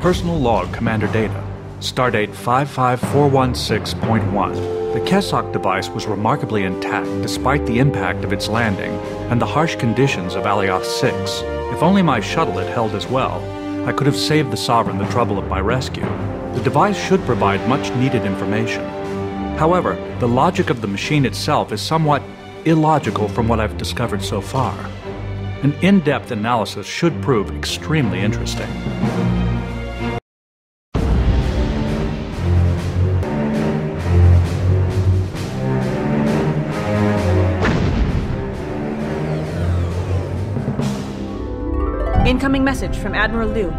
Personal log, Commander Data. Stardate 55416.1. The Kessock device was remarkably intact despite the impact of its landing and the harsh conditions of Alioth 6. If only my shuttle had held as well, I could have saved the Sovereign the trouble of my rescue. The device should provide much needed information. However, the logic of the machine itself is somewhat illogical from what I've discovered so far. An in-depth analysis should prove extremely interesting. Incoming message from Admiral Liu.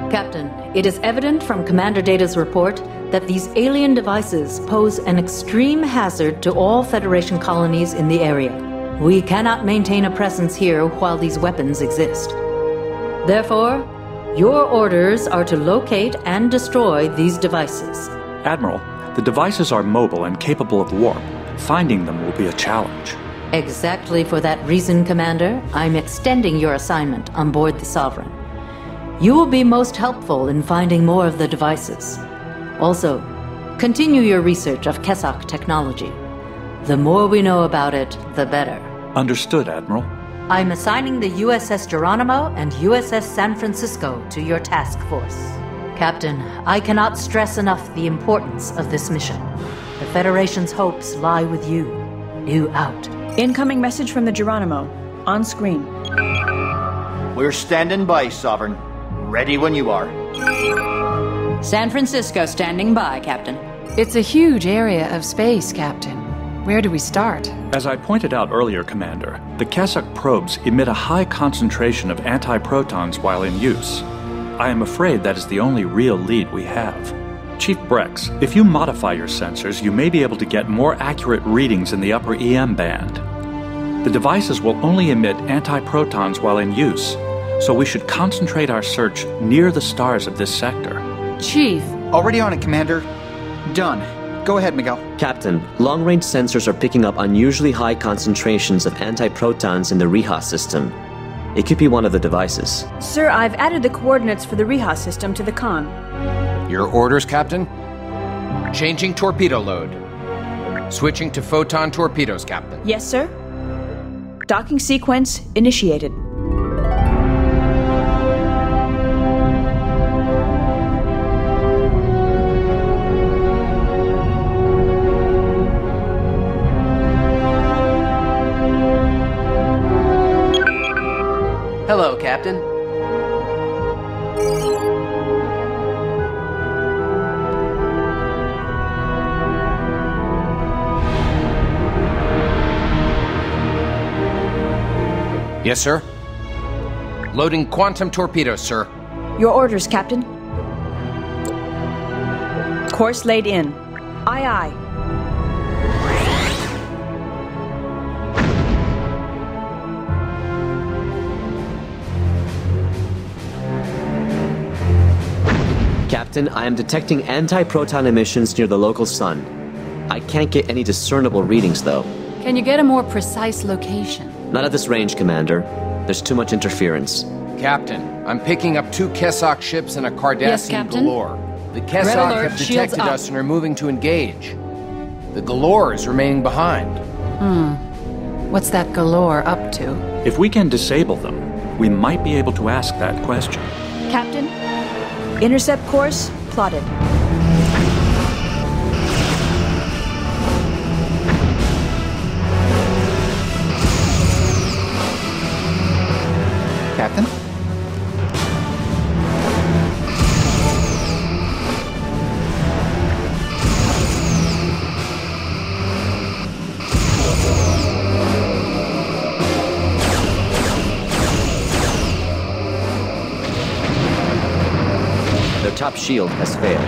Captain, it is evident from Commander Data's report that these alien devices pose an extreme hazard to all Federation colonies in the area. We cannot maintain a presence here while these weapons exist. Therefore, your orders are to locate and destroy these devices. Admiral, the devices are mobile and capable of warp. Finding them will be a challenge. Exactly for that reason, Commander, I'm extending your assignment on board the Sovereign. You will be most helpful in finding more of the devices. Also, continue your research of Kessock technology. The more we know about it, the better. Understood, Admiral. I'm assigning the USS Geronimo and USS San Francisco to your task force. Captain, I cannot stress enough the importance of this mission. The Federation's hopes lie with you. You out. Incoming message from the Geronimo. On screen. We're standing by, Sovereign. Ready when you are. San Francisco standing by, Captain. It's a huge area of space, Captain. Where do we start? As I pointed out earlier, Commander, the Kessock probes emit a high concentration of antiprotons while in use. I am afraid that is the only real lead we have. Chief Brex, if you modify your sensors, you may be able to get more accurate readings in the upper EM band. The devices will only emit antiprotons while in use, so we should concentrate our search near the stars of this sector. Chief. Already on it, Commander. Done. Go ahead, Miguel. Captain, long-range sensors are picking up unusually high concentrations of antiprotons in the Riha system. It could be one of the devices. Sir, I've added the coordinates for the Riha system to the con. Your orders, Captain? Changing torpedo load. Switching to photon torpedoes, Captain. Yes, sir. Docking sequence initiated. Hello, Captain. Yes, sir. Loading quantum torpedoes, sir. Your orders, Captain. Course laid in. Aye, aye. Captain, I am detecting anti-proton emissions near the local sun. I can't get any discernible readings, though. Can you get a more precise location? Not at this range, Commander. There's too much interference. Captain, I'm picking up 2 Kessock ships and a Cardassian Yes, Captain. Galore. The Kessock alert, have shields detected up. us and are moving to engage. The Galore is remaining behind. What's that Galore up to? If we can disable them, we might be able to ask that question. Captain, intercept course plotted. Captain? Their top shield has failed.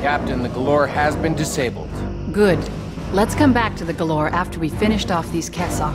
Captain, the Galore has been disabled. Good. Let's come back to the Galore after we finished off these Kesok.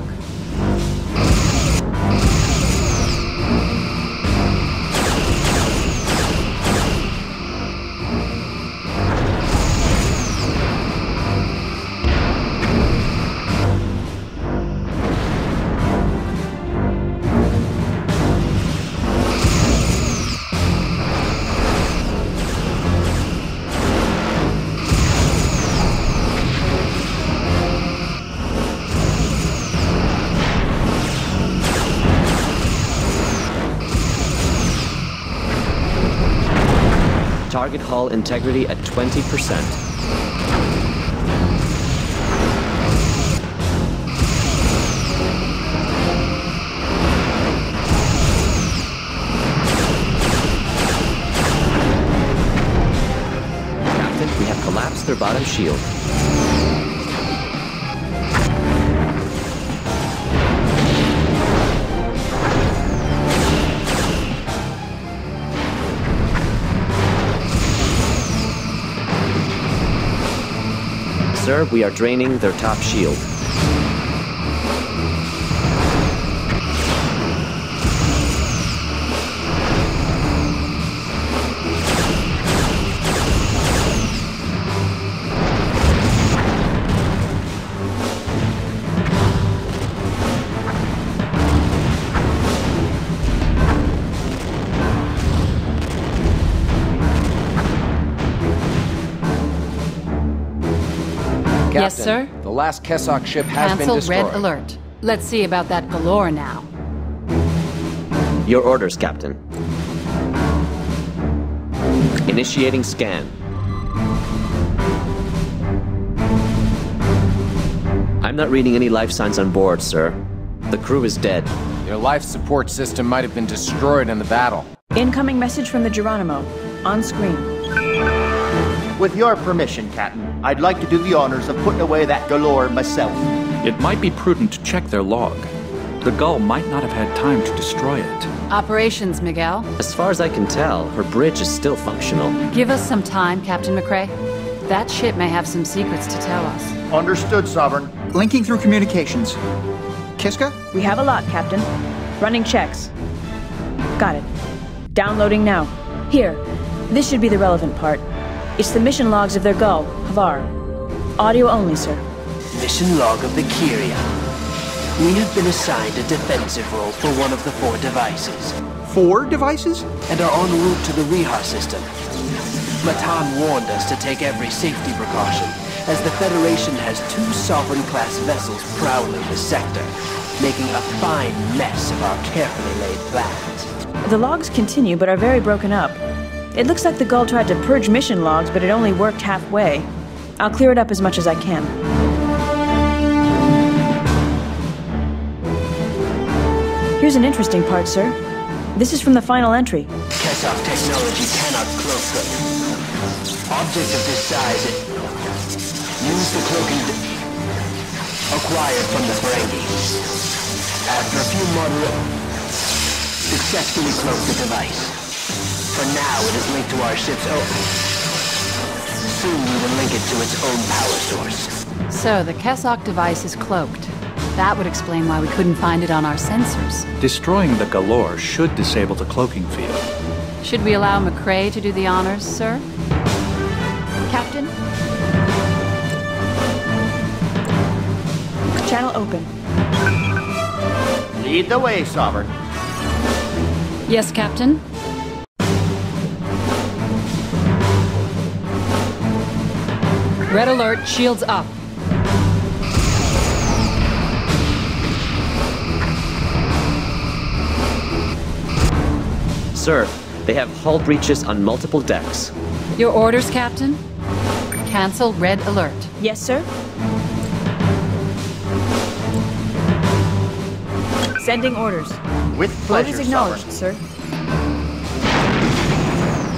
Target hull integrity at 20%. Captain, we have collapsed their bottom shield. Sir, we are draining their top shield. Yes, sir? The last Kesok ship has been destroyed. Cancel red alert. Let's see about that Galore now. Your orders, Captain. Initiating scan. I'm not reading any life signs on board, sir. The crew is dead. Their life support system might have been destroyed in the battle. Incoming message from the Geronimo. On screen. With your permission, Captain, I'd like to do the honors of putting away that Galore myself. It might be prudent to check their log. The Gull might not have had time to destroy it. Operations, Miguel. As far as I can tell, her bridge is still functional. Give us some time, Captain McCrae. That ship may have some secrets to tell us. Understood, Sovereign. Linking through communications. Kiska? We have a lot, Captain. Running checks. Got it. Downloading now. Here, this should be the relevant part. It's the mission logs of their Gull, Havar. Audio only, sir. Mission log of the Kyria. We have been assigned a defensive role for one of the 4 devices. 4 devices? And are en route to the Riha system. Matan warned us to take every safety precaution, as the Federation has 2 Sovereign-class vessels prowling the sector, making a fine mess of our carefully laid plans. The logs continue, but are very broken up. It looks like the Gull tried to purge mission logs, but it only worked halfway. I'll clear it up as much as I can. Here's an interesting part, sir. This is from the final entry. Kesok technology cannot cloak them. Object of this size, use the cloaking acquired from the Ferengi. After a few moderate, successfully cloak the device. For now, it is linked to our ship's own. Soon we will link it to its own power source. So, the Kesok device is cloaked. That would explain why we couldn't find it on our sensors. Destroying the Galore should disable the cloaking field. Should we allow McCrae to do the honors, sir? Captain? Channel open. Lead the way, Sovereign. Yes, Captain? Red alert, shields up. Sir, they have hull breaches on multiple decks. Your orders, Captain? Cancel red alert. Yes, sir? Sending orders. With pleasure, Orders acknowledged, Sovereign. sir.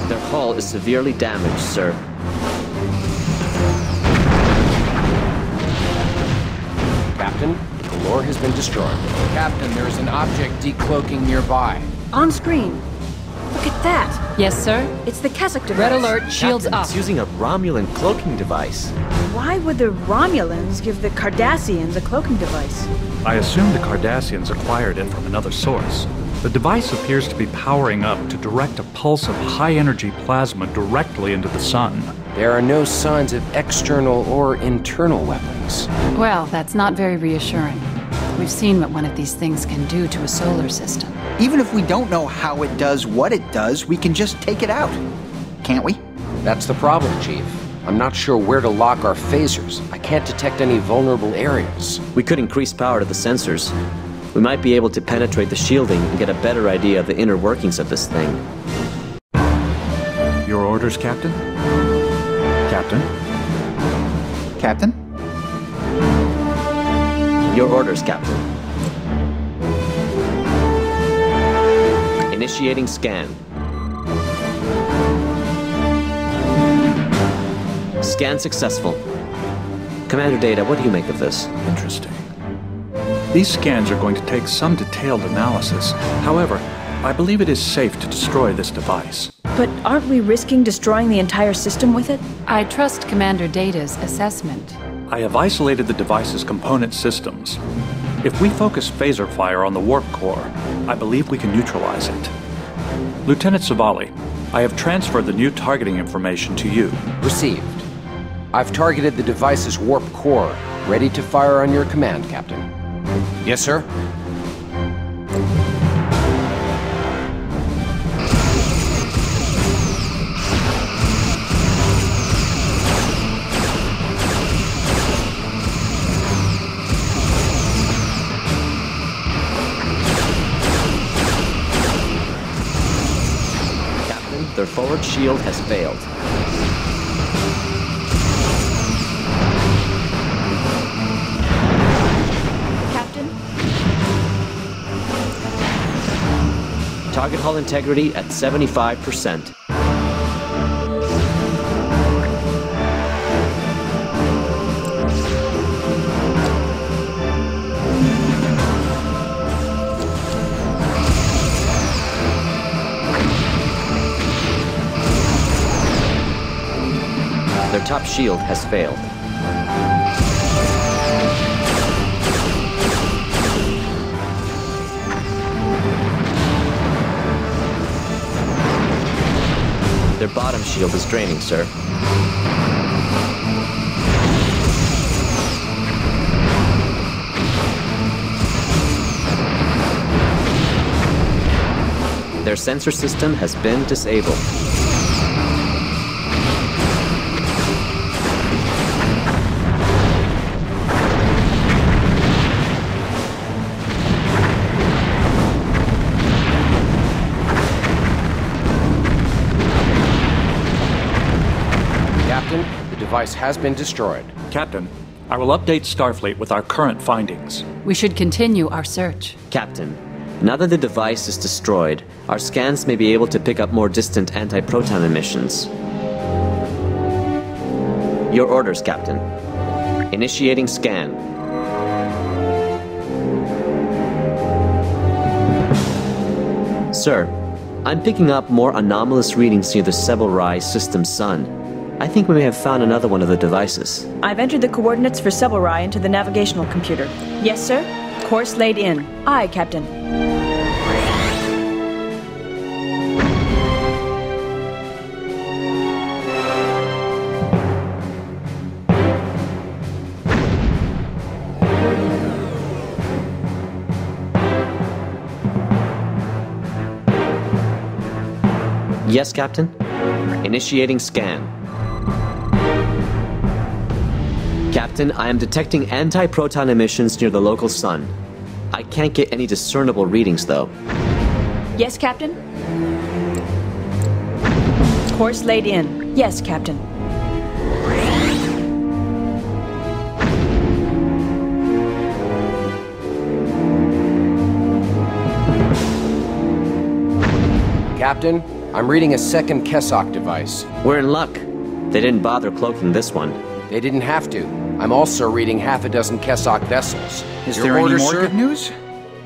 Their hull is severely damaged, sir. Captain, the Galore has been destroyed. Captain, there is an object decloaking nearby. On screen. Look at that! Yes, sir? It's the Keswick device. Red alert, shields Captain, up. it's using a Romulan cloaking device. Why would the Romulans give the Cardassians a cloaking device? I assume the Cardassians acquired it from another source. The device appears to be powering up to direct a pulse of high-energy plasma directly into the sun. There are no signs of external or internal weapons. Well, that's not very reassuring. We've seen what one of these things can do to a solar system. Even if we don't know how it does what it does, we can just take it out. Can't we? That's the problem, Chief. I'm not sure where to lock our phasers. I can't detect any vulnerable areas. We could increase power to the sensors. We might be able to penetrate the shielding and get a better idea of the inner workings of this thing. Your orders, Captain? Captain? Captain? Your orders, Captain. Initiating scan. Scan successful. Commander Data, what do you make of this? Interesting. These scans are going to take some detailed analysis. However, I believe it is safe to destroy this device. But aren't we risking destroying the entire system with it? I trust Commander Data's assessment. I have isolated the device's component systems. If we focus phaser fire on the warp core, I believe we can neutralize it. Lieutenant Savali, I have transferred the new targeting information to you. Received. I've targeted the device's warp core. Ready to fire on your command, Captain. Yes, sir? Captain, their forward shield has failed. Target hull integrity at 75%. Their top shield has failed. Their bottom shield is draining, sir. Their sensor system has been disabled. The device has been destroyed. Captain, I will update Starfleet with our current findings. We should continue our search. Captain, now that the device is destroyed, our scans may be able to pick up more distant anti-proton emissions. Your orders, Captain. Initiating scan. Sir, I'm picking up more anomalous readings near the Sebelrai system sun. I think we may have found another one of the devices. I've entered the coordinates for Sebelrai into the navigational computer. Yes, sir? Course laid in. Aye, Captain. Yes, Captain. Initiating scan. Captain, I am detecting anti-proton emissions near the local sun. I can't get any discernible readings, though. Yes, Captain? Course laid in. Yes, Captain. Captain, I'm reading a second Kessock device. We're in luck. They didn't bother cloaking this one. They didn't have to. I'm also reading half a dozen Kessock vessels. Is there any more good news?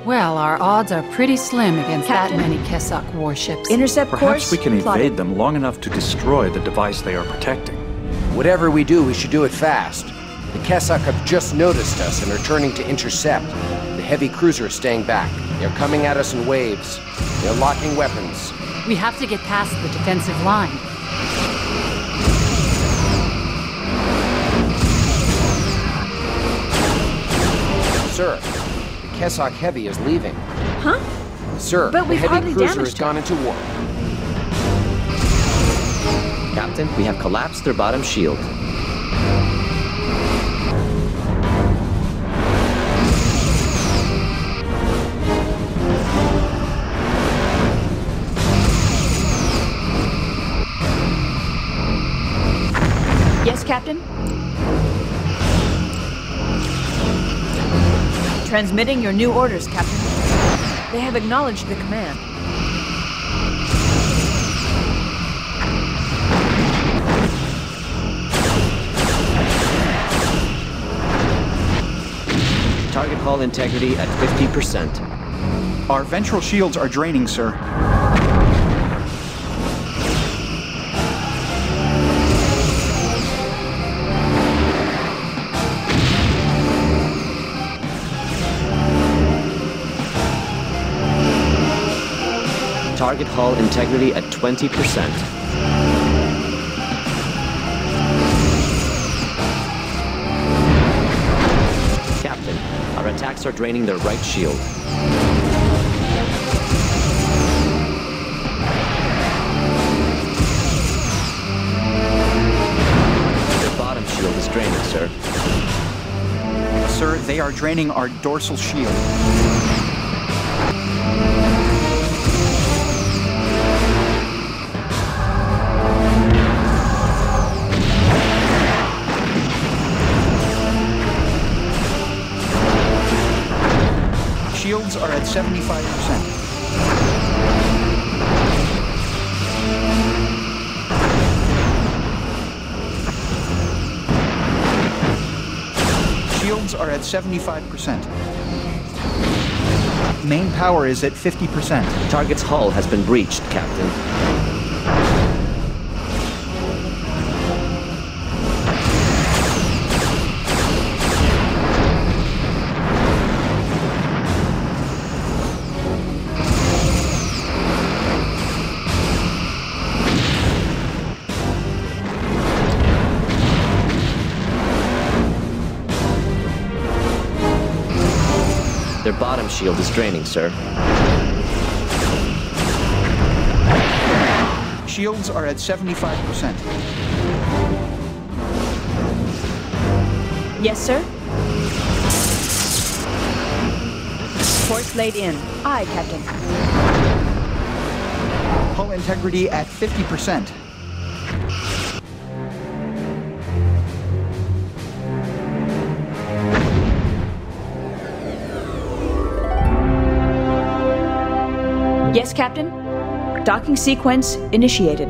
Well, our odds are pretty slim against Captain? that many Kessock warships. Intercept Perhaps course we can plotted. evade them long enough to destroy the device they are protecting. Whatever we do, we should do it fast. The Kessock have just noticed us and are turning to intercept. The heavy cruiser is staying back. They're coming at us in waves. They're locking weapons. We have to get past the defensive line. Sir, the Kessock Heavy is leaving. Huh? Sir, But the we've heavy hardly cruiser has damaged gone into warp. Captain, we have collapsed their bottom shield. Yes, Captain? Transmitting your new orders, Captain. They have acknowledged the command. Target hull integrity at 50%. Our ventral shields are draining, sir. Target hull integrity at 20%. Captain, our attacks are draining their right shield. Their bottom shield is draining, sir. Sir, they are draining our dorsal shield. Shields are at 75%. Shields are at 75%. Main power is at 50%. Target's hull has been breached, Captain. Their bottom shield is draining, sir. Shields are at 75%. Yes, sir? Course laid in. Aye, Captain. Hull integrity at 50%. Yes, Captain? Docking sequence initiated.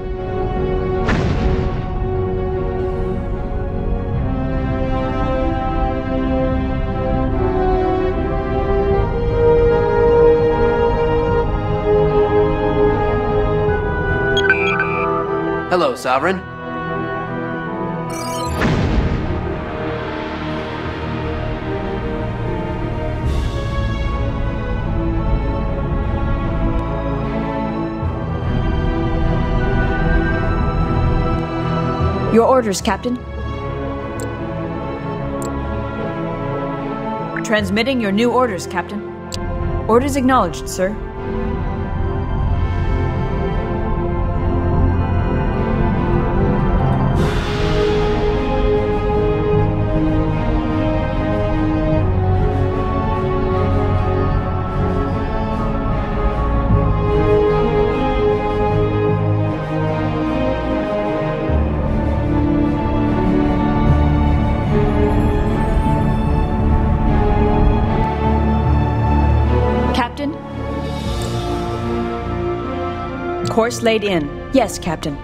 Hello, Sovereign. Your orders, Captain. Transmitting your new orders, Captain. Orders acknowledged, sir. Course laid in. Yes, Captain.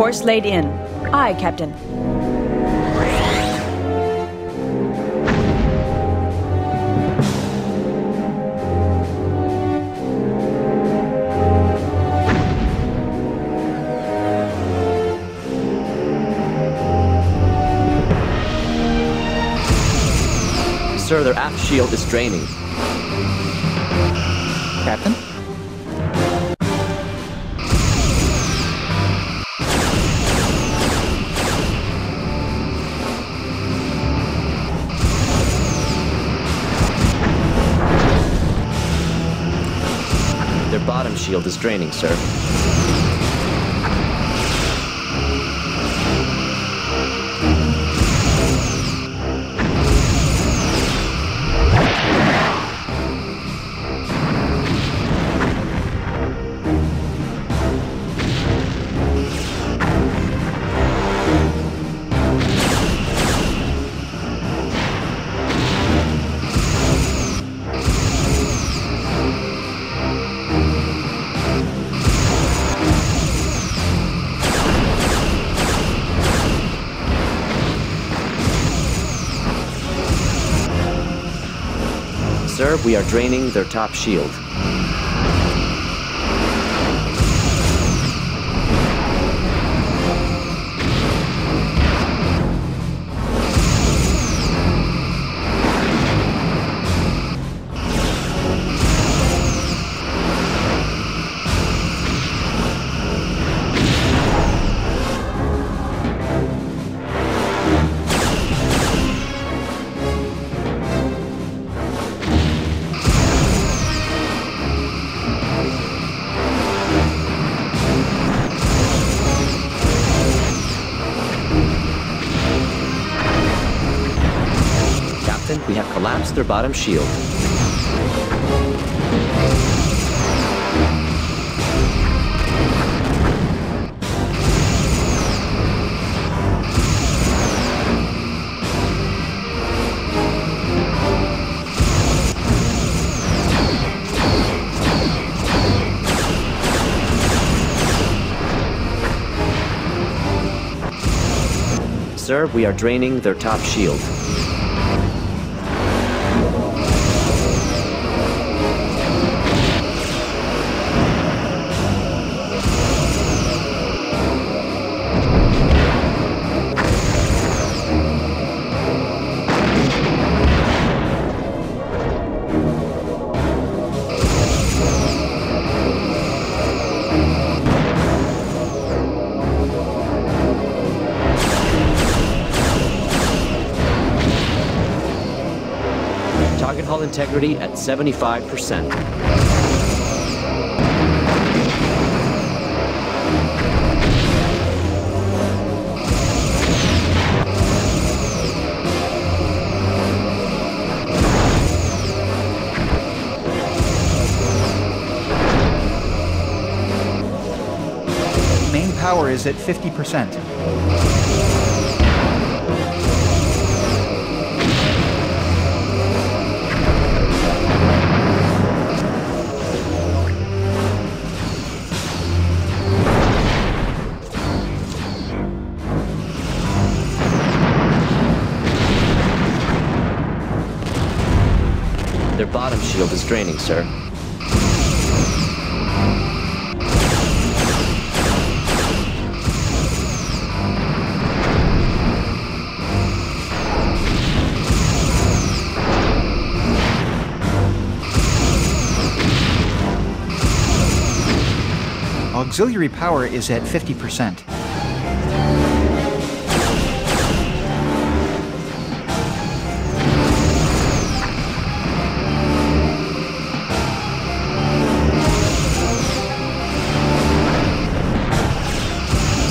Course laid in. Aye, Captain. Sir, their aft shield is draining. Captain? Their bottom shield is draining, sir. Sir, we are draining their top shield. We have collapsed their bottom shield. Sir, we are draining their top shield. Target hull integrity at 75%. Main power is at 50%. Their bottom shield is draining, sir. Auxiliary power is at 50%.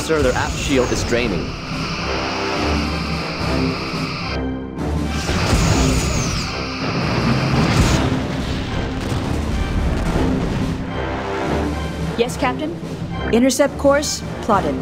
Sir, their aft shield is draining. Yes, Captain? Intercept course plotted.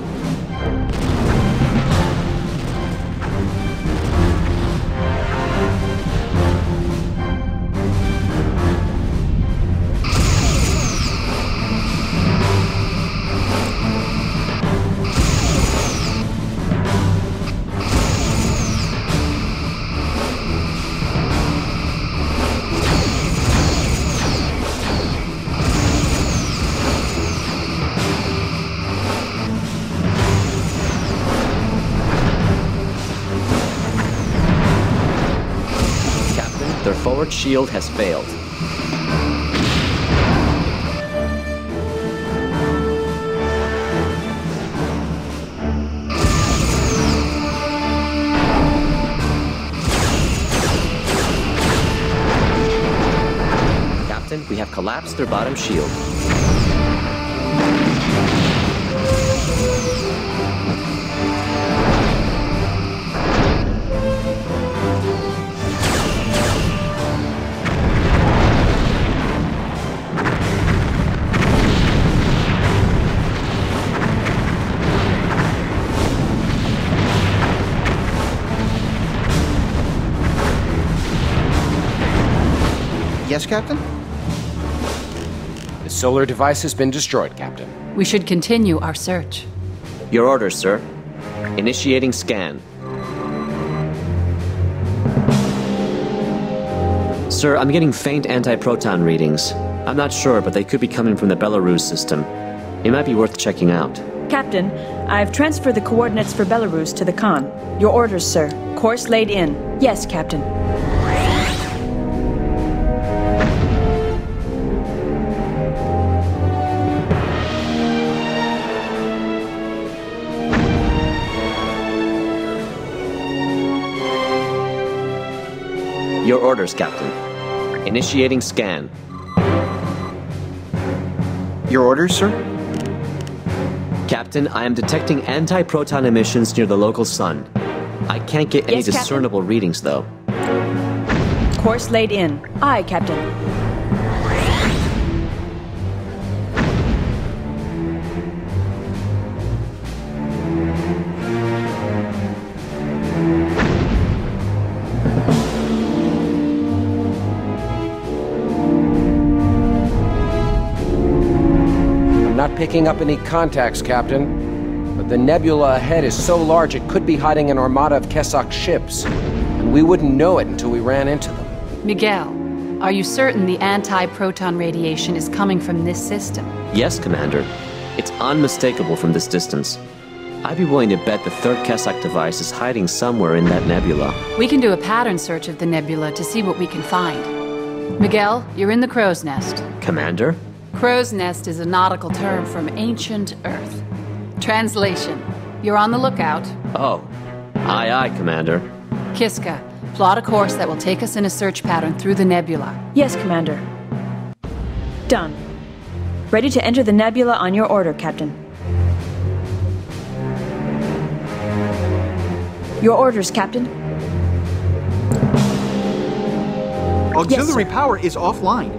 forward shield has failed. Captain, we have collapsed their bottom shield. Yes, Captain? The solar device has been destroyed, Captain. We should continue our search. Your orders, sir. Initiating scan. Sir, I'm getting faint anti-proton readings. I'm not sure, but they could be coming from the Belarus system. It might be worth checking out. Captain, I've transferred the coordinates for Belarus to the Khan. Your orders, sir. Course laid in. Yes, Captain. Your orders, Captain. Initiating scan. Your orders, sir? Captain, I am detecting anti-proton emissions near the local sun. I can't get any discernible readings, though. Course laid in. Aye, Captain. Not picking up any contacts, Captain. But the nebula ahead is so large it could be hiding an armada of Kessock ships. And we wouldn't know it until we ran into them. Miguel, are you certain the anti-proton radiation is coming from this system? Yes, Commander. It's unmistakable from this distance. I'd be willing to bet the third Kessock device is hiding somewhere in that nebula. We can do a pattern search of the nebula to see what we can find. Miguel, you're in the crow's nest. Commander? Crow's nest is a nautical term from ancient Earth. Translation: you're on the lookout. Oh. Aye, aye, Commander. Kiska, plot a course that will take us in a search pattern through the nebula. Yes, Commander. Done. Ready to enter the nebula on your order, Captain. Your orders, Captain. Auxiliary power is offline.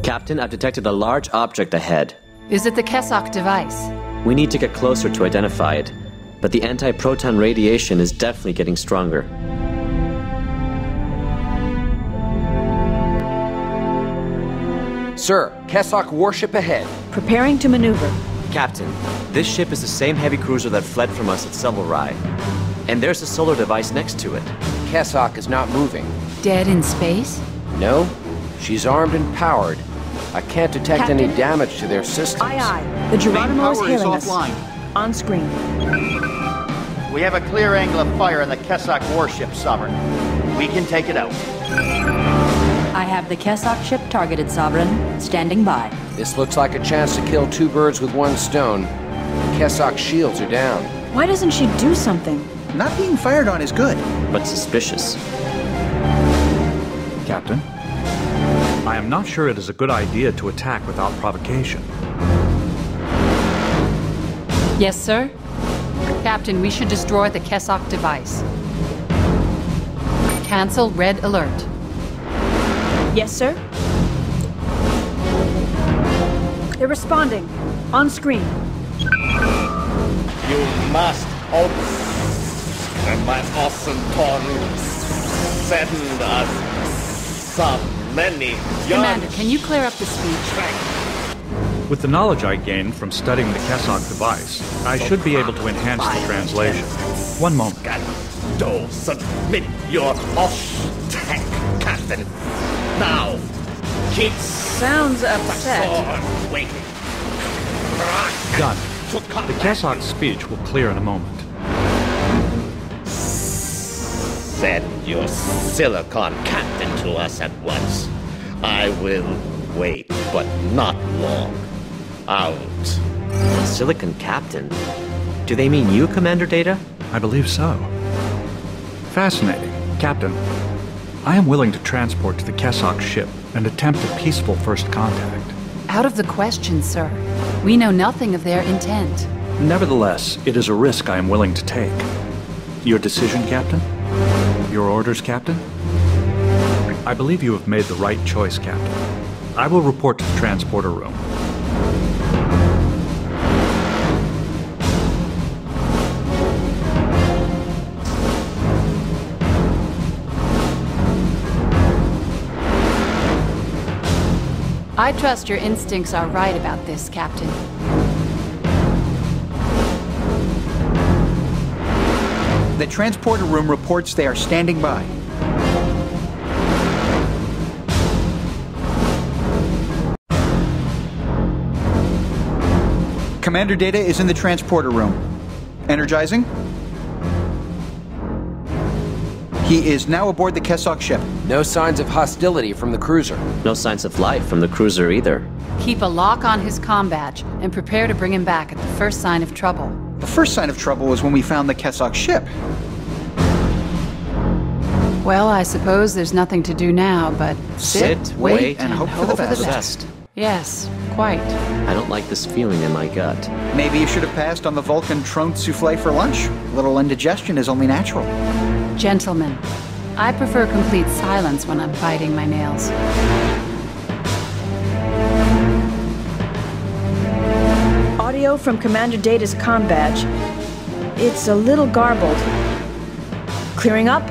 Captain, I've detected a large object ahead. Is it the Kessock device? We need to get closer to identify it, but the anti-proton radiation is definitely getting stronger. Sir, Kessock warship ahead. Preparing to maneuver. Captain, this ship is the same heavy cruiser that fled from us at Selvarai. And there's a solar device next to it. Kessock is not moving. Dead in space? No. She's armed and powered. I can't detect any damage to their systems. Aye, aye. The Geronimo is hailing us. On screen. We have a clear angle of fire on the Kessock warship, Sovereign. We can take it out. I have the Kessock ship targeted, Sovereign. Standing by. This looks like a chance to kill two birds with one stone. The Kessock shields are down. Why doesn't she do something? Not being fired on is good. But suspicious. Captain? I am not sure it is a good idea to attack without provocation. Yes, sir? Captain, we should destroy the Kessock device. Cancel red alert. Yes, sir? They're responding. On screen. You must hope that my awesome tongue send us some many young... Commander, can you clear up the speech? With the knowledge I gained from studying the Kessock device, I should be able to enhance the translation. One moment. Do submit your off-tech, Captain. Now, keep... Sounds upset. Waiting. Done. The Kessock speech will clear in a moment. Send your silicon captain to us at once. I will wait, but not long. Out. Silicon Captain? Do they mean you, Commander Data? I believe so. Fascinating. Captain, I am willing to transport to the Kessock ship and attempt a peaceful first contact. Out of the question, sir. We know nothing of their intent. Nevertheless, it is a risk I am willing to take. Your decision, Captain? Your orders, Captain? I believe you have made the right choice, Captain. I will report to the transporter room. I trust your instincts are right about this, Captain. The transporter room reports they are standing by. Commander Data is in the transporter room. Energizing. He is now aboard the Kessock ship. No signs of hostility from the cruiser. No signs of life from the cruiser either. Keep a lock on his comm badge and prepare to bring him back at the first sign of trouble. The first sign of trouble was when we found the Kessock ship. Well, I suppose there's nothing to do now but Sit, wait, and hope for the best. Yes, quite. I don't like this feeling in my gut. Maybe you should have passed on the Vulcan tronc souffle for lunch. A little indigestion is only natural. Gentlemen, I prefer complete silence when I'm biting my nails. Audio from Commander Data's comm badge. It's a little garbled. Clearing up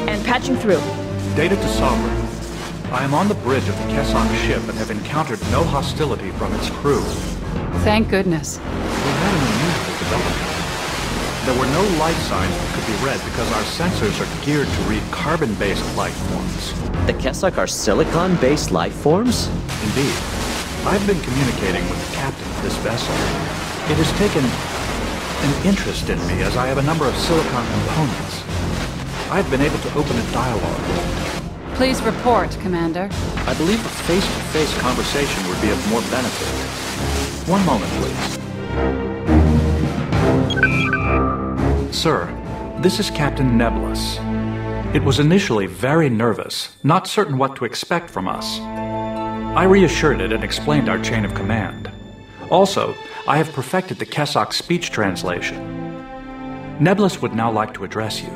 and patching through. Data to Sovereign. I am on the bridge of the Kessock ship and have encountered no hostility from its crew. Thank goodness. We had an unusual development. There were no life signs that could be read because our sensors are geared to read carbon-based life forms. The Kessock are silicon-based life forms? Indeed. I've been communicating with the captain of this vessel. It has taken an interest in me as I have a number of silicon components. I've been able to open a dialogue with him. Please report, Commander. I believe a face-to-face conversation would be of more benefit. One moment, please. Sir, this is Captain Nebulous. It was initially very nervous, not certain what to expect from us. I reassured it and explained our chain of command. Also, I have perfected the Kessock speech translation. Nebulous would now like to address you.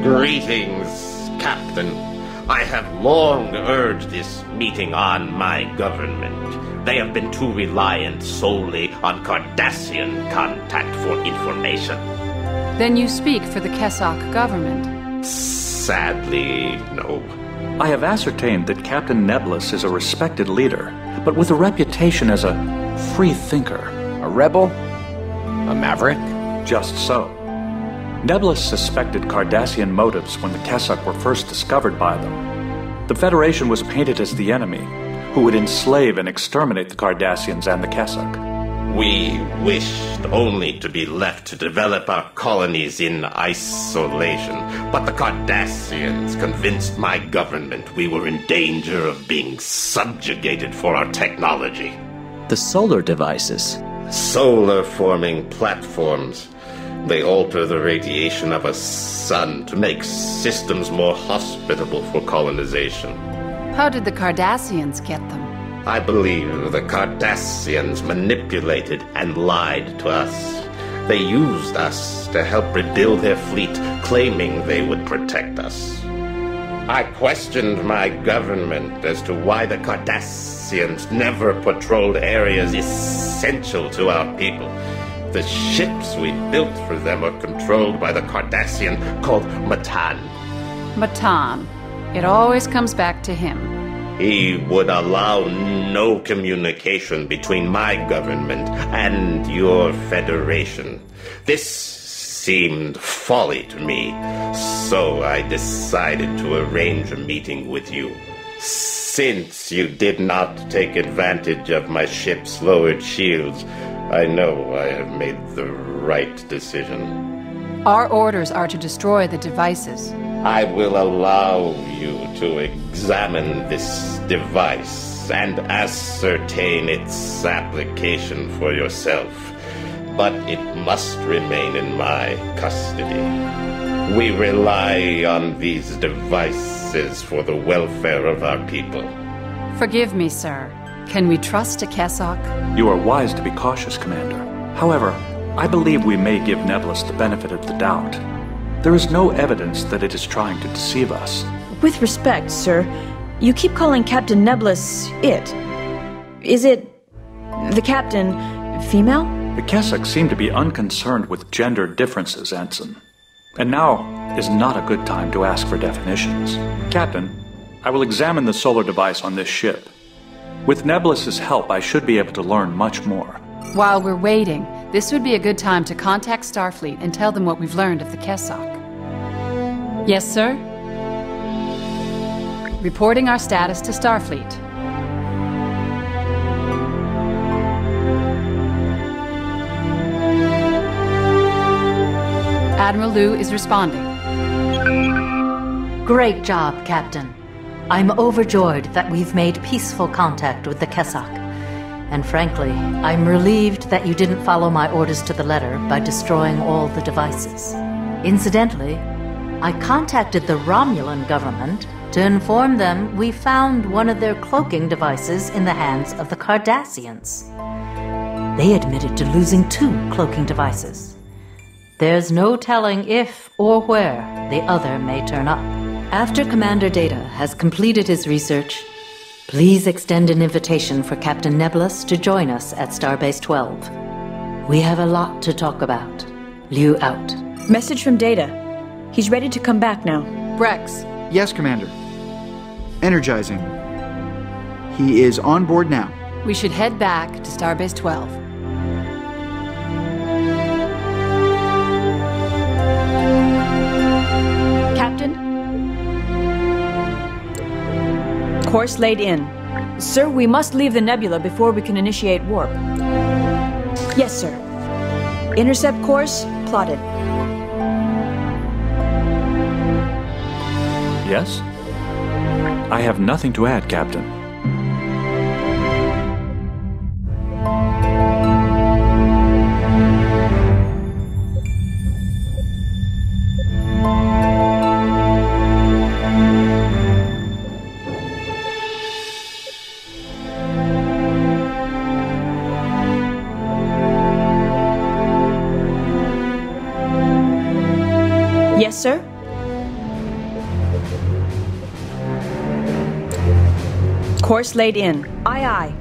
Greetings, Captain. I have long urged this meeting on my government. They have been too reliant solely on Cardassian contact for information. Then you speak for the Kessock government? Sadly, no. I have ascertained that Captain Nebulous is a respected leader, but with a reputation as a free thinker. A rebel? A maverick? Just so. Nebulous suspected Cardassian motives when the Kessock were first discovered by them. The Federation was painted as the enemy, who would enslave and exterminate the Cardassians and the Kessock. We wished only to be left to develop our colonies in isolation, but the Cardassians convinced my government we were in danger of being subjugated for our technology. The solar devices. Solar-forming platforms. They alter the radiation of a sun to make systems more hospitable for colonization. How did the Cardassians get them? I believe the Cardassians manipulated and lied to us. They used us to help rebuild their fleet, claiming they would protect us. I questioned my government as to why the Cardassians never patrolled areas essential to our people. The ships we built for them are controlled by the Cardassian called Matan. Matan. It always comes back to him. He would allow no communication between my government and your Federation. This seemed folly to me, so I decided to arrange a meeting with you. Since you did not take advantage of my ship's lowered shields, I know I have made the right decision. Our orders are to destroy the devices. I will allow you to examine this device and ascertain its application for yourself, but it must remain in my custody. We rely on these devices for the welfare of our people. Forgive me, sir. Can we trust a Kessock? You are wise to be cautious, Commander. However, I believe we may give Nebulus the benefit of the doubt. There is no evidence that it is trying to deceive us. With respect, sir, you keep calling Captain Nebulus it. Is it... the captain... female? The Kessock seem to be unconcerned with gender differences, Ensign. And now is not a good time to ask for definitions. Captain, I will examine the solar device on this ship. With Nebulus's help, I should be able to learn much more. While we're waiting, this would be a good time to contact Starfleet and tell them what we've learned of the Kessock. Yes, sir? Reporting our status to Starfleet. Admiral Liu is responding. Great job, Captain. I'm overjoyed that we've made peaceful contact with the Kessock. And frankly, I'm relieved that you didn't follow my orders to the letter by destroying all the devices. Incidentally, I contacted the Romulan government to inform them we found one of their cloaking devices in the hands of the Cardassians. They admitted to losing 2 cloaking devices. There's no telling if or where the other may turn up. After Commander Data has completed his research, please extend an invitation for Captain Nebulus to join us at Starbase 12. We have a lot to talk about. Liu out. Message from Data. He's ready to come back now. Brex. Yes, Commander. Energizing. He is on board now. We should head back to Starbase 12. Captain? Course laid in. Sir, we must leave the nebula before we can initiate warp. Yes, sir. Intercept course plotted. Yes? I have nothing to add, Captain. Yes, sir? Course laid in. Aye, aye.